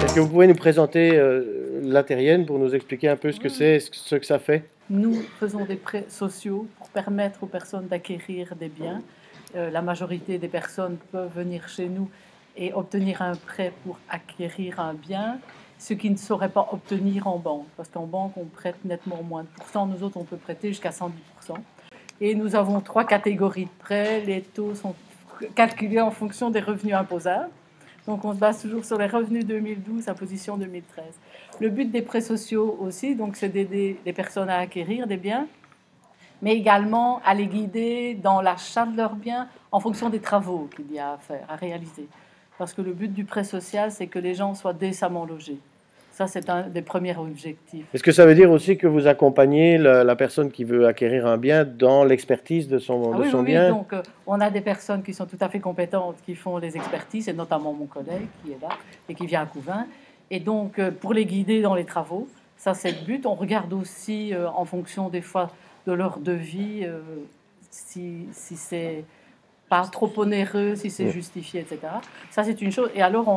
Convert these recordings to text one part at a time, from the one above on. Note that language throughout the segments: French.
Est-ce que vous pouvez nous présenter la terrienne pour nous expliquer un peu ce que c'est, ce que ça fait? Nous faisons des prêts sociaux pour permettre aux personnes d'acquérir des biens. La majorité des personnes peuvent venir chez nous et obtenir un prêt pour acquérir un bien, ce qu'ils ne sauraient pas obtenir en banque. Parce qu'en banque, on prête nettement moins de pourcents. Nous autres, on peut prêter jusqu'à 110%. Et nous avons 3 catégories de prêts. Les taux sont calculés en fonction des revenus imposables. Donc, on se base toujours sur les revenus 2012, imposition 2013. Le but des prêts sociaux aussi, donc, c'est d'aider les personnes à acquérir des biens, mais également à les guider dans l'achat de leurs biens en fonction des travaux qu'il y a à faire, à réaliser. Parce que le but du prêt social, c'est que les gens soient décemment logés. Ça, c'est un des premiers objectifs. Est-ce que ça veut dire aussi que vous accompagnez la personne qui veut acquérir un bien dans l'expertise de son bien? Oui, donc on a des personnes qui sont tout à fait compétentes, qui font les expertises, et notamment mon collègue qui est là et qui vient à Couvain. Et donc, pour les guider dans les travaux, ça c'est le but. On regarde aussi, en fonction des fois de leur devis, si c'est pas trop onéreux, si c'est justifié, etc. Ça, c'est une chose. Et alors,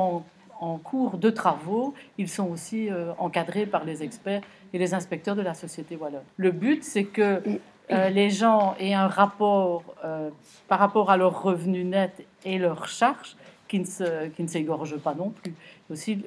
en cours de travaux, ils sont aussi encadrés par les experts et les inspecteurs de la Société Wallonne. Le but, c'est que les gens aient un rapport par rapport à leurs revenus nets et leurs charges qui ne s'égorgent pas non plus. Aussi,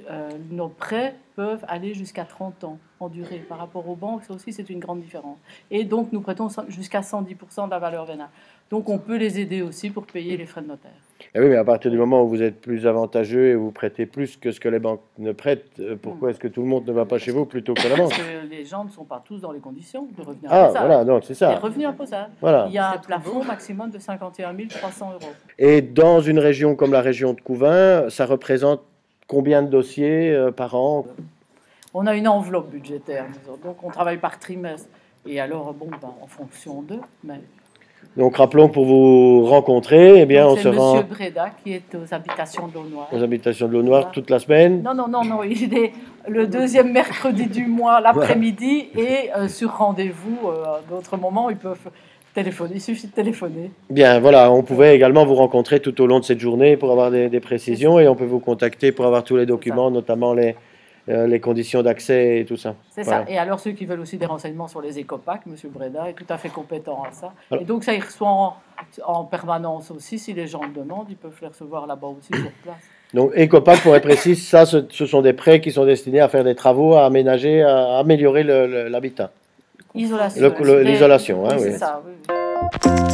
nos prêts peuvent aller jusqu'à 30 ans en durée par rapport aux banques. Ça aussi, c'est une grande différence. Et donc, nous prêtons jusqu'à 110% de la valeur vénale. Donc, on peut les aider aussi pour payer les frais de notaire. Eh oui, mais à partir du moment où vous êtes plus avantageux et vous prêtez plus que ce que les banques ne prêtent, pourquoi est-ce que tout le monde ne va pas chez vous plutôt que la banque? Parce que les gens ne sont pas tous dans les conditions de revenus imposables. imposables. Voilà, donc c'est ça. Les revenus imposables. Voilà. Il y a un plafond maximum de 51 300 €. Et dans une région comme la région de Couvain, ça représente combien de dossiers par an? On a une enveloppe budgétaire, disons. Donc on travaille par trimestre. Et alors, en fonction d'eux, mais... Donc rappelons que pour vous rencontrer, eh bien, on se rend... C'est M. Breda qui est aux habitations de l'Eau Noire. Aux habitations de l'Eau Noire toute la semaine? Non, il est le deuxième mercredi du mois, l'après-midi, et sur rendez-vous, d'autres moments, ils peuvent téléphoner, il suffit de téléphoner. Bien, voilà, on pouvait également vous rencontrer tout au long de cette journée pour avoir des précisions, et on peut vous contacter pour avoir tous les documents, notamment les conditions d'accès et tout ça. C'est ça. Et alors, ceux qui veulent aussi des renseignements sur les écopacs, M. Breda est tout à fait compétent à ça. Alors, et donc, ça, il reçoit en permanence aussi. Si les gens le demandent, ils peuvent les recevoir là-bas aussi sur place. Donc, écopac, pour être précis, ça, ce sont des prêts qui sont destinés à faire des travaux, à aménager, à améliorer l'habitat. Isolation. L'isolation, hein, oui. C'est ça, oui.